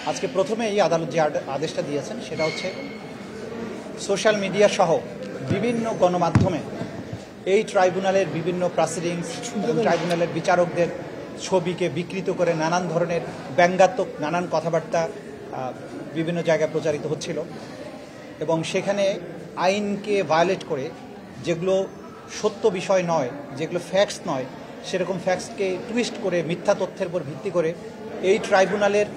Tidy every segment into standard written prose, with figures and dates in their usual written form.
আজকে প্রথমে এই আদালত যে আদেশটা দিয়েছেন সেটা হচ্ছে সোশ্যাল মিডিয়া সহ বিভিন্ন গণমাধ্যমে এই ট্রাইব্যুনালের বিভিন্ন প্রসিডিংস এবং ট্রাইব্যুনালের বিচারকদের ছবিকে বিকৃত করে নানান ধরনের ব্যঙ্গাত্মক নানান কথাবার্তা বিভিন্ন জায়গায় প্রচারিত হচ্ছিল এবং সেখানে আইনকে ভায়োলেট করে যেগুলো সত্য বিষয় নয়, যেগুলো ফ্যাক্টস নয়, সেরকম ফ্যাক্টসকে টুইস্ট করে মিথ্যা তথ্যের উপর ভিত্তি করে এই ট্রাইব্যুনালের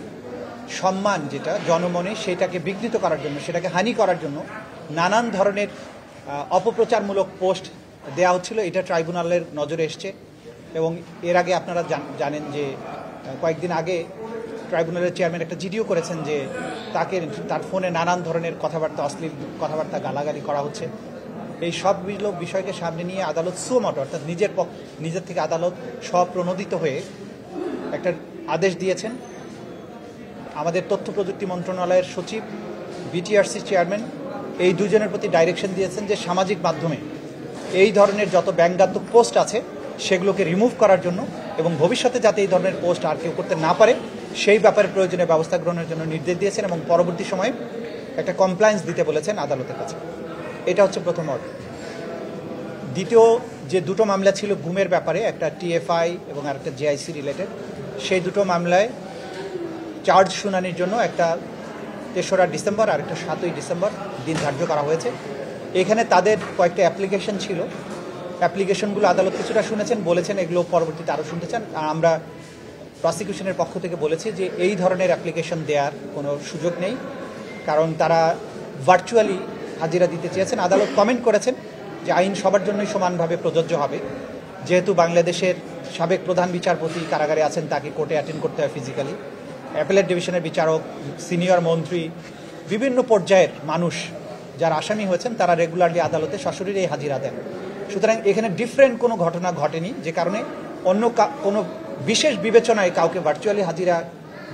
সম্মান যেটা জনমনে সেটাকে বিঘ্নিত করার জন্য, সেটাকে হানি করার জন্য নানান ধরনের অপপ্রচারমূলক পোস্ট দেওয়া হচ্ছিল। এটা ট্রাইব্যুনালের নজরে এসছে এবং এর আগে আপনারা জানেন যে কয়েকদিন আগে ট্রাইব্যুনালের চেয়ারম্যান একটা জিডিও করেছেন যে তার ফোনে নানান ধরনের কথাবার্তা, অশ্লীল কথাবার্তা, গালাগালি করা হচ্ছে। এই সবগুলো বিষয়কে সামনে নিয়ে আদালত সুমোটো অর্থাৎ নিজের থেকে আদালত স্বপ্রণোদিত হয়ে একটা আদেশ দিয়েছেন। আমাদের তথ্য প্রযুক্তি মন্ত্রণালয়ের সচিব, বিটিআরসি চেয়ারম্যান এই দুজনের প্রতি ডাইরেকশন দিয়েছেন যে সামাজিক মাধ্যমে এই ধরনের যত ব্যঙ্গাত্মক পোস্ট আছে সেগুলোকে রিমুভ করার জন্য এবং ভবিষ্যতে যাতে এই ধরনের পোস্ট আর কেউ করতে না পারে সেই ব্যাপারে প্রয়োজনীয় ব্যবস্থা গ্রহণের জন্য নির্দেশ দিয়েছেন এবং পরবর্তী সময়ে একটা কমপ্লায়েন্স দিতে বলেছেন আদালতের কাছে। এটা হচ্ছে প্রথম অর্ডার। দ্বিতীয় যে দুটো মামলা ছিল গুমের ব্যাপারে, একটা টিএফআই এবং আরেকটা জেআইসি রিলেটেড, সেই দুটো মামলায় চার্জ শুনানির জন্য একটা ৩রা ডিসেম্বর আর একটা ৭ই ডিসেম্বর দিন ধার্য করা হয়েছে। এখানে তাদের কয়েকটা অ্যাপ্লিকেশন ছিল, অ্যাপ্লিকেশনগুলো আদালত কিছুটা শুনেছেন, বলেছেন এগুলো পরবর্তীতে আরও শুনতে চান। আমরা প্রসিকিউশনের পক্ষ থেকে বলেছি যে এই ধরনের অ্যাপ্লিকেশন দেওয়ার কোনো সুযোগ নেই, কারণ তারা ভার্চুয়ালি হাজিরা দিতে চেয়েছেন। আদালত কমেন্ট করেছেন যে আইন সবার জন্যই সমানভাবে প্রযোজ্য হবে, যেহেতু বাংলাদেশের সাবেক প্রধান বিচারপতি কারাগারে আছেন, তাকে কোর্টে অ্যাটেন্ড করতে হয় ফিজিক্যালি। অ্যাপেলেট ডিভিশনের বিচারক, সিনিয়র মন্ত্রী, বিভিন্ন পর্যায়ের মানুষ যারা আসামি হয়েছেন তারা রেগুলারলি আদালতে সশরীরে হাজিরা দেন। সুতরাং এখানে ডিফারেন্ট কোনো ঘটনা ঘটেনি যে কারণে অন্য কোনো বিশেষ বিবেচনায় কাউকে ভার্চুয়ালি হাজিরা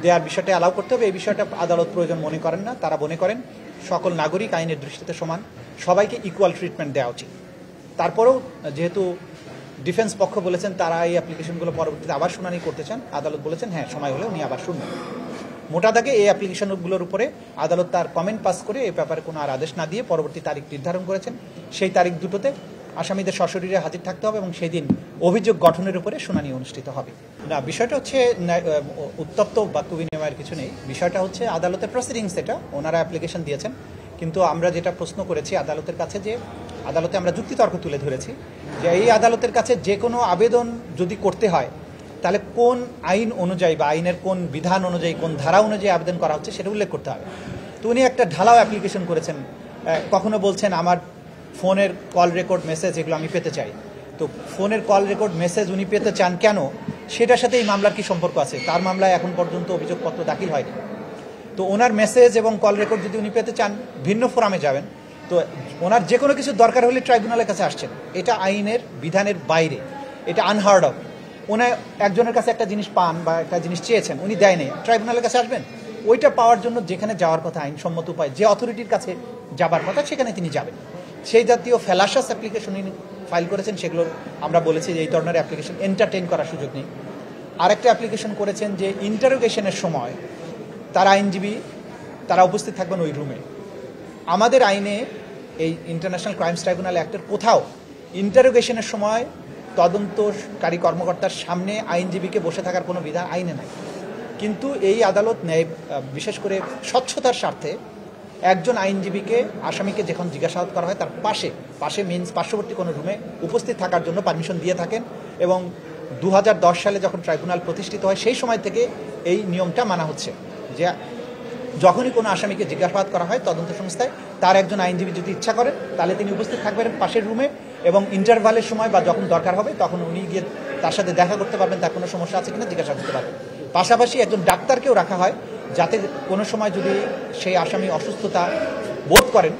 দেওয়ার বিষয়টা অ্যালাউ করতে হবে, এই বিষয়টা আদালত প্রয়োজন মনে করেন না। তারা মনে করেন সকল নাগরিক আইনের দৃষ্টিতে সমান, সবাইকে ইকুয়াল ট্রিটমেন্ট দেওয়া উচিত। তারপরেও যেহেতু ডিফেন্স পক্ষ বলেছেন তারা এই অ্যাপ্লিকেশনগুলো পরবর্তীতে আবার শুনানি করতে চান, আদালত বলেছেন হ্যাঁ সময় হলে উনি আবার শুনবেন। মোটা দাগে এই অ্যাপ্লিকেশনগুলোর উপরে আদালত তার কমেন্ট পাস করে এই ব্যাপারে কোনো আর আদেশ না দিয়ে পরবর্তী তারিখ নির্ধারণ করেছেন। সেই তারিখ দুটোতে আসামিদের সশরীরে হাজির থাকতে হবে এবং সেই দিন অভিযোগ গঠনের উপরে শুনানি অনুষ্ঠিত হবে। না, বিষয়টা হচ্ছে উত্তপ্ত বাক্য বিনিময়ের কিছু নেই। বিষয়টা হচ্ছে আদালতের প্রসিডিংস, এটা ওনারা অ্যাপ্লিকেশন দিয়েছেন, কিন্তু আমরা যেটা প্রশ্ন করেছি আদালতের কাছে, যে আদালতে আমরা যুক্তিতর্ক তুলে ধরেছি যে এই আদালতের কাছে যে কোনো আবেদন যদি করতে হয় তাহলে কোন আইন অনুযায়ী বা আইনের কোন বিধান অনুযায়ী, কোন ধারা অনুযায়ী আবেদন করা হচ্ছে সেটা উল্লেখ করতে হবে। তো উনি একটা ঢালাও অ্যাপ্লিকেশন করেছেন, কখনো বলছেন আমার ফোনের কল রেকর্ড মেসেজ এগুলো আমি পেতে চাই। তো ফোনের কল রেকর্ড মেসেজ উনি পেতে চান কেন, সেটার সাথে এই মামলার কি সম্পর্ক আছে? তার মামলায় এখন পর্যন্ত অভিযোগপত্র দাখিল হয়নি। তো ওনার মেসেজ এবং কল রেকর্ড যদি উনি পেতে চান ভিন্ন ফোরামে যাবেন। তো ওনার যে কোনো কিছু দরকার হলে ট্রাইব্যুনালের কাছে আসছেন, এটা আইনের বিধানের বাইরে, এটা আনহার্ড অফ। উনি একজনের কাছে একটা জিনিস পান বা একটা জিনিস চেয়েছেন, উনি দেয় নেই, ট্রাইব্যুনালের কাছে আসবেন। ওইটা পাওয়ার জন্য যেখানে যাওয়ার কথা আইনসম্মত উপায়, যে অথরিটির কাছে যাবার কথা সেখানে তিনি যাবেন। সেই জাতীয় ফেলাসাস অ্যাপ্লিকেশন উনি ফাইল করেছেন, সেগুলো আমরা বলেছি যে এই ধরনের অ্যাপ্লিকেশন এন্টারটেইন করার সুযোগ নেই। আরেকটা অ্যাপ্লিকেশন করেছেন যে ইন্টারোগেশনের সময় তারা আইনজীবী তারা উপস্থিত থাকবেন ওই রুমে। আমাদের আইনে এই ইন্টারন্যাশনাল ক্রাইমস ট্রাইব্যুনাল অ্যাক্টের কোথাও ইন্টারোগেশনের সময় তদন্তকারী কর্মকর্তার সামনে আইনজীবীকে বসে থাকার কোনো বিধান আইনে নাই। কিন্তু এই আদালত ন্যায়, বিশেষ করে স্বচ্ছতার স্বার্থে একজন আইনজীবীকে আসামিকে যখন জিজ্ঞাসাবাদ করা হয় তার পাশে মিনস পার্শ্ববর্তী কোনো রুমে উপস্থিত থাকার জন্য পারমিশন দিয়ে থাকেন এবং 2010 সালে যখন ট্রাইব্যুনাল প্রতিষ্ঠিত হয় সেই সময় থেকে এই নিয়মটা মানা হচ্ছে যে যখনই কোনো আসামিকে জিজ্ঞাসাবাদ করা হয় তদন্ত সংস্থায়, তার একজন আইনজীবী যদি ইচ্ছা করেন তাহলে তিনি উপস্থিত থাকবেন পাশের রুমে এবং ইন্টারভালের সময় বা যখন দরকার হবে তখন উনি গিয়ে তার সাথে দেখা করতে পারবেন, তার কোনো সমস্যা আছে কিনা জিজ্ঞাসা করতে পারবেন। পাশাপাশি একজন ডাক্তারকেও রাখা হয় যাতে কোনো সময় যদি সেই আসামি অসুস্থতা বোধ করেন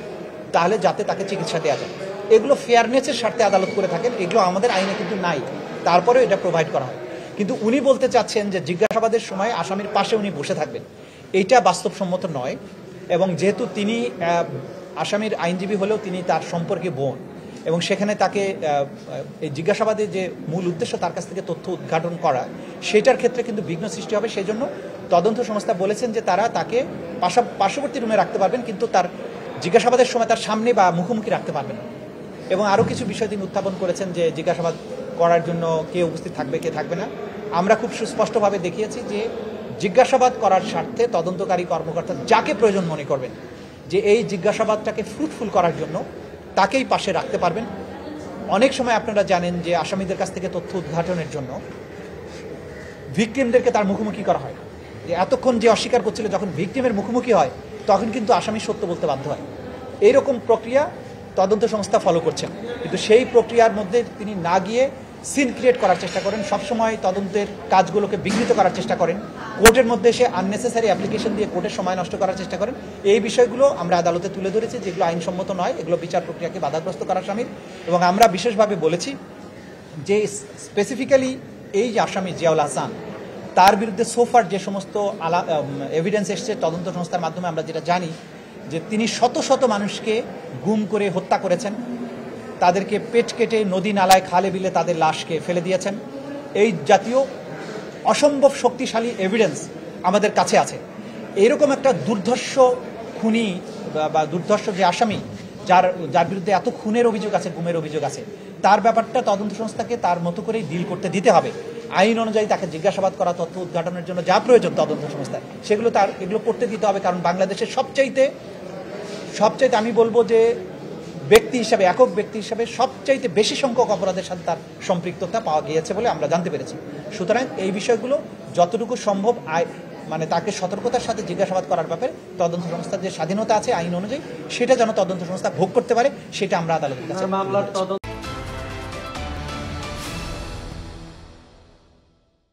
তাহলে যাতে তাকে চিকিৎসা দেওয়া যায়। এগুলো ফেয়ারনেসের স্বার্থে আদালত করে থাকেন, এগুলো আমাদের আইনে কিন্তু নাই, তারপরেও এটা প্রোভাইড করা হয়। কিন্তু উনি বলতে চাচ্ছেন যে জিজ্ঞাসাবাদের সময় আসামির পাশে উনি বসে থাকবেন, এইটা বাস্তবসম্মত নয়। এবং যেহেতু তিনি আসামির আইনজীবী হলেও তিনি তার সম্পর্কে বোন, এবং সেখানে তাকে এই জিজ্ঞাসাবাদের যে মূল উদ্দেশ্য তার কাছ থেকে তথ্য উদ্ঘাটন করা, সেটার ক্ষেত্রে কিন্তু বিঘ্ন সৃষ্টি হবে। সেই জন্য তদন্ত সংস্থা বলেছেন যে তারা তাকে পার্শ্ববর্তী রুমে রাখতে পারবেন, কিন্তু তার জিজ্ঞাসাবাদের সময় তার সামনে বা মুখোমুখি রাখতে পারবেন না। এবং আরও কিছু বিষয় তিনি উত্থাপন করেছেন যে জিজ্ঞাসাবাদ করার জন্য কে উপস্থিত থাকবে, কে থাকবে না। আমরা খুব সুস্পষ্টভাবে দেখিয়েছি যে জিজ্ঞাসাবাদ করার স্বার্থে তদন্তকারী কর্মকর্তা যাকে প্রয়োজন মনে করবেন যে এই জিজ্ঞাসাবাদটাকে ফ্রুটফুল করার জন্য, তাকেই পাশে রাখতে পারবেন। অনেক সময় আপনারা জানেন যে আসামিদের কাছ থেকে তথ্য উদ্ঘাটনের জন্য ভিকটিমদেরকে তার মুখোমুখি করা হয়। যে এতক্ষণ যে অস্বীকার করছিল, যখন ভিকটিমের মুখোমুখি হয় তখন কিন্তু আসামি সত্য বলতে বাধ্য হয়। এইরকম প্রক্রিয়া তদন্ত সংস্থা ফলো করছেন, কিন্তু সেই প্রক্রিয়ার মধ্যে তিনি না গিয়ে সিন ক্রিয়েট করার চেষ্টা করেন, সবসময় তদন্তের কাজগুলোকে বিঘ্নিত করার চেষ্টা করেন, কোর্টের মধ্যে এসে আননেসেসারি অ্যাপ্লিকেশন দিয়ে কোর্টের সময় নষ্ট করার চেষ্টা করেন। এই বিষয়গুলো আমরা আদালতে তুলে ধরেছি, যেগুলো আইনসম্মত নয়, এগুলো বিচার প্রক্রিয়াকে বাধাগ্রস্ত করার শামিল। এবং আমরা বিশেষভাবে বলেছি যে স্পেসিফিক্যালি এই যে আসামি জিয়াউল হাসান, তার বিরুদ্ধে সোফার যে সমস্ত এভিডেন্স এসছে তদন্ত সংস্থার মাধ্যমে, আমরা যেটা জানি যে তিনি শত শত মানুষকে গুম করে হত্যা করেছেন, তাদেরকে পেট কেটে নদী নালায় খালে বিলে তাদের লাশকে ফেলে দিয়েছেন। এই জাতীয় অসম্ভব শক্তিশালী এভিডেন্স আমাদের কাছে আছে। এইরকম একটা দুর্ধর্ষ খুনি বা দুর্ধর্ষ যে আসামি, যার বিরুদ্ধে এত খুনের অভিযোগ আছে, গুমের অভিযোগ আছে, তার ব্যাপারটা তদন্ত সংস্থাকে তার মতো করেই ডিল করতে দিতে হবে। আইন অনুযায়ী তাকে জিজ্ঞাসাবাদ করা, তথ্য উদ্ঘাটনের জন্য যা প্রয়োজন তদন্ত সংস্থায়, এগুলো করতে দিতে হবে। কারণ বাংলাদেশের সবচাইতে আমি বলবো যে ব্যক্তি হিসাবে, একক ব্যক্তি হিসাবে সবচাইতে বেশি সংখ্যক অপরাধের সাথে তার সম্পৃক্ততা পাওয়া গিয়েছে বলে আমরা জানতে পেরেছি। সুতরাং এই বিষয়গুলো যতটুকু সম্ভব তাকে সতর্কতার সাথে জিজ্ঞাসাবাদ করার ব্যাপারে তদন্ত সংস্থার যে স্বাধীনতা আছে আইন অনুযায়ী, সেটা যেন তদন্ত সংস্থা ভোগ করতে পারে, সেটা আমরা আদালতের কাছে